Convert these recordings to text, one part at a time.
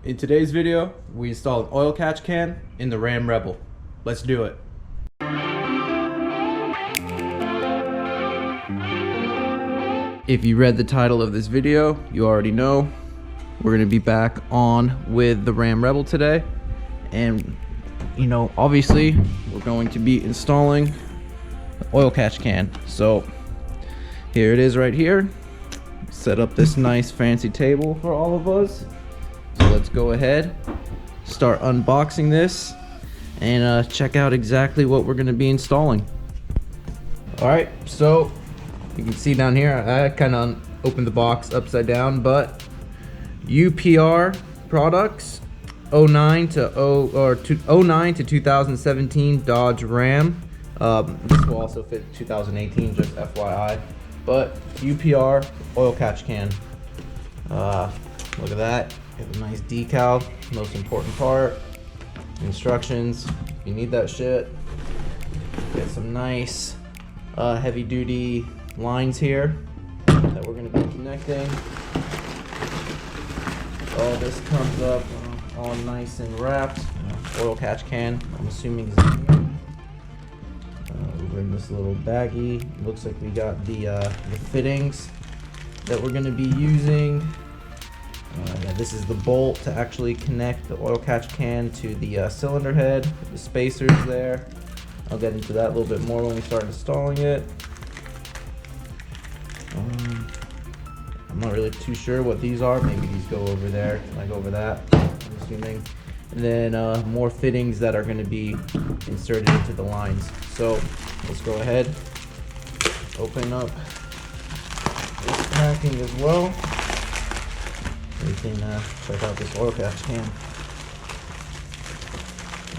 In today's video, we installed an oil catch can in the Ram Rebel. Let's do it. If you read the title of this video, you already know we're gonna be back on with the Ram Rebel today. And obviously we're going to be installing the oil catch can. So here it is right here. Set up this nice fancy table for all of us. So let's go ahead, start unboxing this, and check out exactly what we're gonna be installing. All right, so you can see down here, I kind of opened the box upside down, but UPR products, 09 to 2017 Dodge Ram. This will also fit 2018, just FYI. But UPR Oil Catch Can. Look at that. Have a nice decal. Most important part. Instructions. If you need that shit. Get some nice heavy duty lines here that we're going to be connecting. All this comes up all nice and wrapped. Oil catch can, I'm assuming is in here. We're in this little baggie. Looks like we got the fittings that we're going to be using. This is the bolt to actually connect the oil catch can to the cylinder head. The spacers there. I'll get into that a little bit more when we start installing it. I'm not really too sure what these are. Maybe these go over there. Can I go over that? I'm assuming. And then more fittings that are going to be inserted into the lines. So let's go ahead, open up this packing as well. We can check out this oil catch can.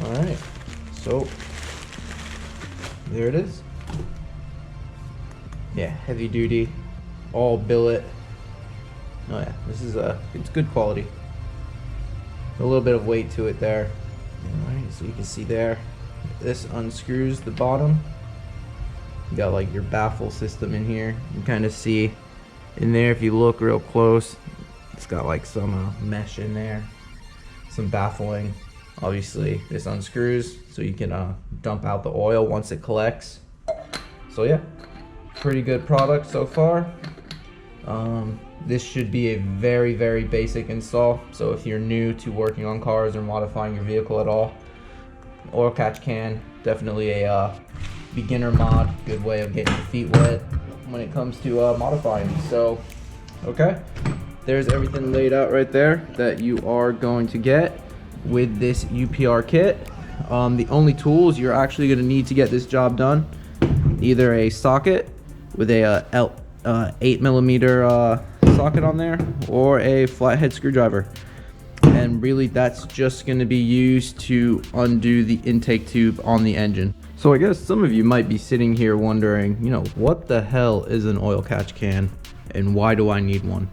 Alright, so there it is. Yeah, heavy duty, all billet. Oh yeah, this is it's good quality. A little bit of weight to it there. Alright, so you can see there, this unscrews the bottom. You got like your baffle system in here. You can kind of see in there if you look real close. It's got like some mesh in there, some baffling. Obviously this unscrews so you can dump out the oil once it collects. So yeah, pretty good product so far. This should be a very, very basic install. So if you're new to working on cars or modifying your vehicle at all, oil catch can, definitely a beginner mod, good way of getting your feet wet when it comes to modifying. So, okay. There's everything laid out right there that you are going to get with this UPR kit. The only tools you're actually going to need to get this job done, either a socket with a 8mm socket on there, or a flathead screwdriver. And really that's just going to be used to undo the intake tube on the engine. So I guess some of you might be sitting here wondering, what the hell is an oil catch can and why do I need one?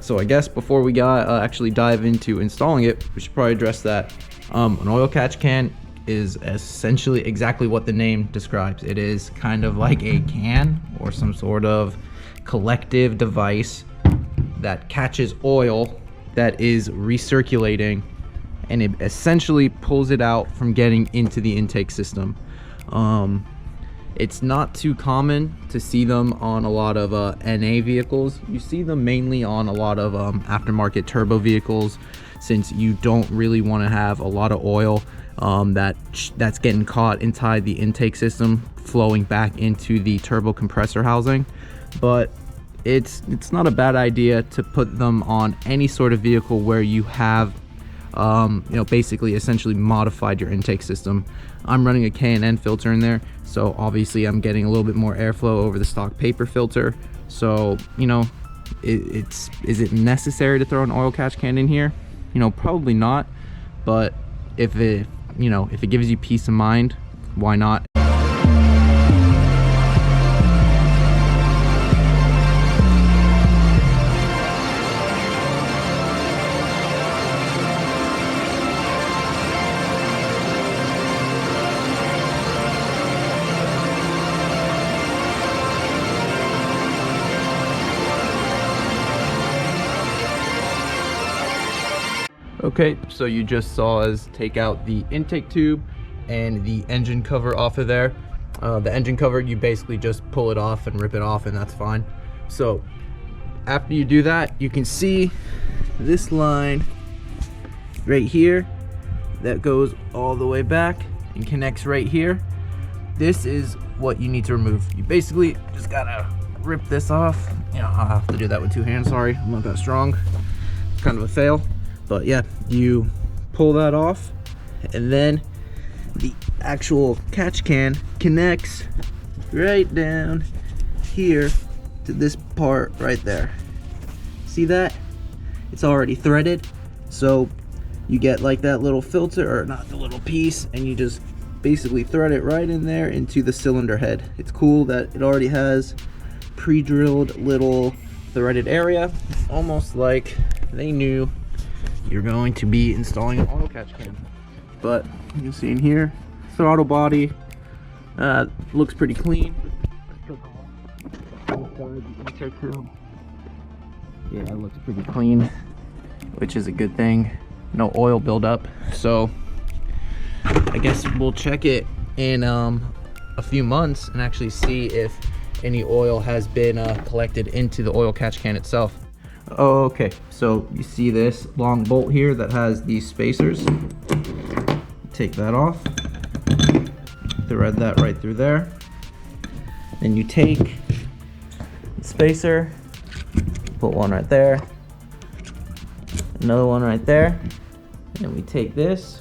So I guess before we actually dive into installing it, we should probably address that. An oil catch can is essentially exactly what the name describes. It is kind of like a can or some sort of collective device that catches oil that is recirculating, and it essentially pulls it out from getting into the intake system. It's not too common to see them on a lot of NA vehicles. You see them mainly on a lot of aftermarket turbo vehicles, since you don't really want to have a lot of oil that's getting caught inside the intake system flowing back into the turbo compressor housing. But it's not a bad idea to put them on any sort of vehicle where you have basically essentially modified your intake system. I'm running a K&N filter in there, so obviously I'm getting a little bit more airflow over the stock paper filter. So is it necessary to throw an oil catch can in here? Probably not, but if it gives you peace of mind, why not? Okay, so you just saw us take out the intake tube and the engine cover off of there. The engine cover, you basically just pull it off and rip it off, and that's fine. So after you do that, you can see this line right here that goes all the way back and connects right here. This is what you need to remove. You basically just gotta rip this off. You know, I'll have to do that with 2 hands, sorry, I'm not that strong. It's kind of a fail, but yeah, you pull that off, and then the actual catch can connects right down here to this part right there. See that? It's already threaded, so you get like that little filter, or not the little piece, and you just basically thread it right in there into the cylinder head. It's cool that it already has pre-drilled little threaded area, almost like they knew you're going to be installing an oil catch can. But you can see in here, throttle body looks pretty clean. Yeah, it looks pretty clean, which is a good thing. No oil buildup. So I guess we'll check it in a few months and actually see if any oil has been collected into the oil catch can itself. Okay, so you see this long bolt here that has these spacers. Take that off, thread that right through there. Then you take the spacer, put one right there, another one right there, and we take this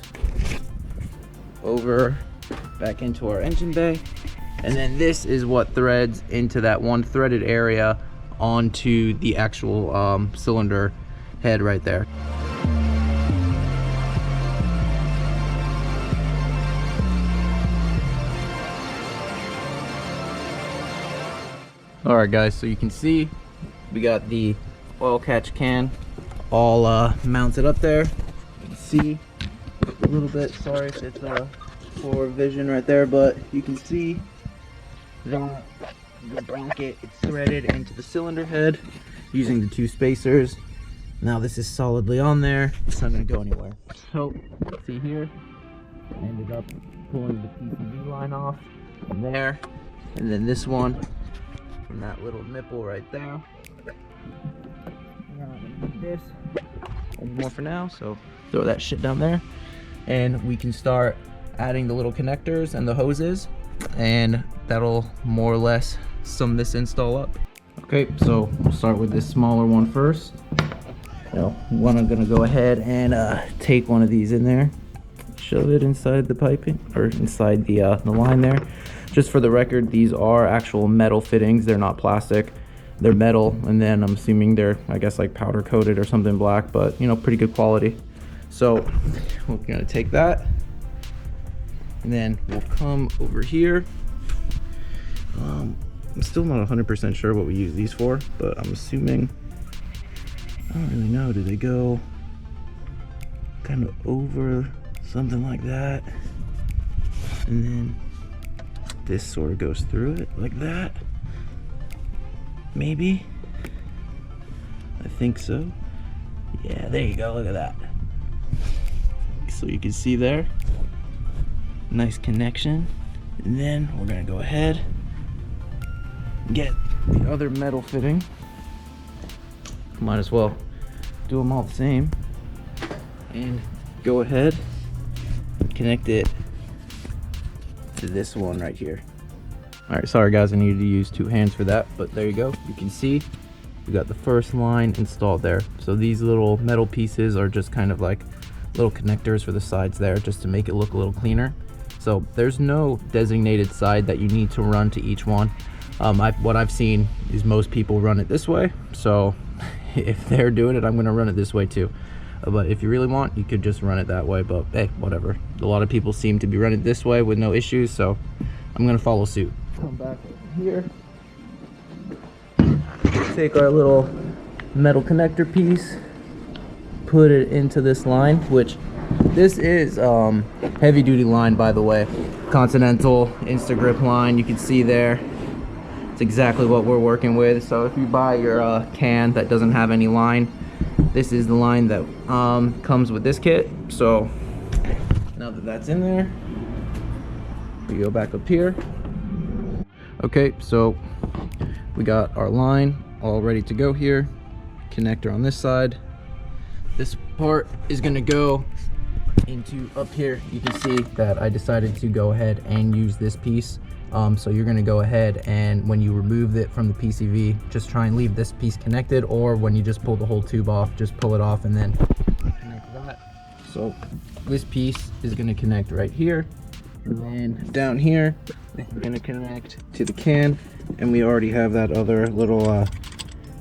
over back into our engine bay, and then this is what threads into that one threaded area onto the actual cylinder head right there. All right guys, so you can see we got the oil catch can all mounted up there. You can see a little bit, sorry if it's poor vision right there, but you can see that the bracket is threaded into the cylinder head using the 2 spacers. Now this is solidly on there, it's not going to go anywhere. So see here, I ended up pulling the PCV line off from there, and then this one from that little nipple right there. We're not gonna need this anymore for now, so throw that shit down there, and we can start adding the little connectors and the hoses, and that'll more or less sum this install up. Okay, so we'll start with this smaller one first. I'm gonna go ahead and take one of these in there, shove it inside the piping, or inside the line there. Just for the record, these are actual metal fittings, they're not plastic. They're metal, and then I'm assuming they're, I guess, like powder coated or something black, but you know, pretty good quality. So we're gonna take that, and then we'll come over here. I'm still not 100% sure what we use these for, but I'm assuming, I don't really know, do they go kind of over something like that, and then this sort of goes through it like that? Maybe, I think so. Yeah, there you go, look at that. So you can see there, nice connection. And then we're gonna go ahead and get the other metal fitting. Might as well do them all the same, and go ahead and connect it to this one right here. All right, sorry guys, I needed to use 2 hands for that, but there you go. You can see we got the first line installed there. So these little metal pieces are just kind of like little connectors for the sides there, just to make it look a little cleaner. So there's no designated side that you need to run to each one. What I've seen is most people run it this way, so if they're doing it, I'm gonna run it this way too. But if you really want, you could just run it that way, but hey, whatever. A lot of people seem to be running this way with no issues, so I'm gonna follow suit. Come back over here, take our little metal connector piece, put it into this line, which this is heavy duty line, by the way. Continental Instagrip line, you can see there. It's exactly what we're working with. So if you buy your can that doesn't have any line, This is the line that comes with this kit. So now that that's in there, we go back up here. Okay, so we got our line all ready to go here. Connector on this side. This part is gonna go into up here. You can see that I decided to go ahead and use this piece. So you're gonna go ahead and when you remove it from the PCV, just try and leave this piece connected, or when you just pull the whole tube off, just pull it off and then connect that. So this piece is gonna connect right here. And then down here, we're gonna connect to the can, and we already have that other little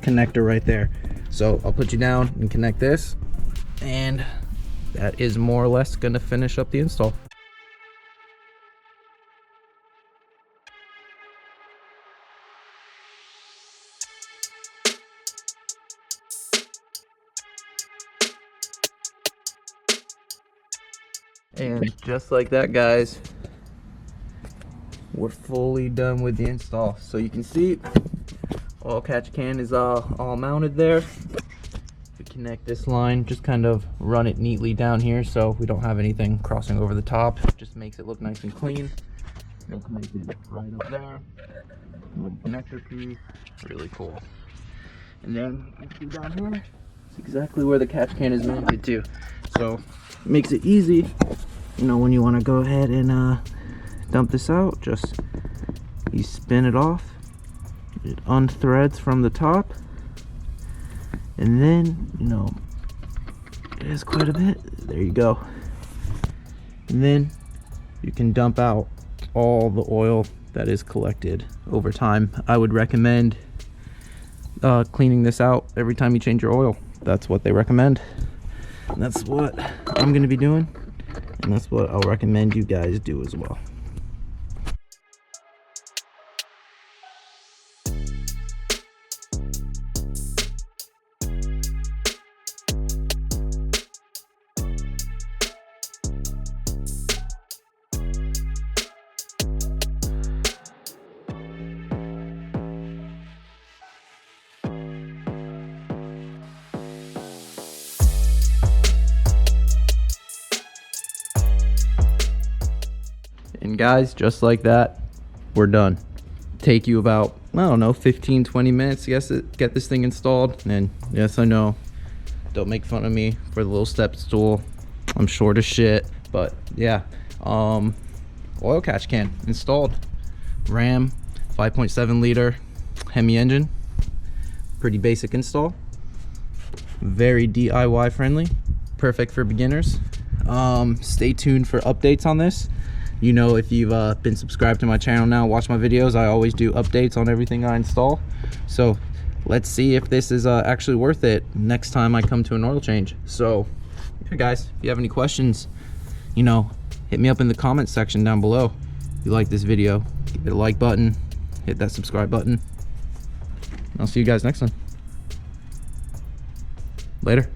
connector right there. So I'll put you down and connect this, and that is more or less gonna finish up the install. And just like that, guys, we're fully done with the install. So you can see Oil Catch Can is all mounted there. We connect this line, just kind of run it neatly down here so we don't have anything crossing over the top. Just makes it look nice and clean. We'll connect it right up there with the connector piece. Really cool. And then you can see down here, it's exactly where the catch can is mounted to. So it makes it easy, you know, when you want to go ahead and dump this out. Just you spin it off, it unthreads from the top, and then, you know, it is quite a bit. There you go. And then you can dump out all the oil that is collected over time. I would recommend cleaning this out every time you change your oil. That's what they recommend. And that's what I'm going to be doing, and that's what I'll recommend you guys do as well. And guys, just like that, we're done. Take you about, I don't know, 15-20 minutes to get this thing installed. And yes, I know, don't make fun of me for the little step stool. I'm short as shit, but yeah. Oil catch can installed. Ram 5.7 liter Hemi engine. Pretty basic install. Very DIY friendly. Perfect for beginners. Stay tuned for updates on this. You know, if you've been subscribed to my channel now, watch my videos, I always do updates on everything I install. So let's see if this is actually worth it next time I come to an oil change. So yeah, guys, if you have any questions, you know, hit me up in the comments section down below. If you like this video, hit a like button, hit that subscribe button. I'll see you guys next time. Later.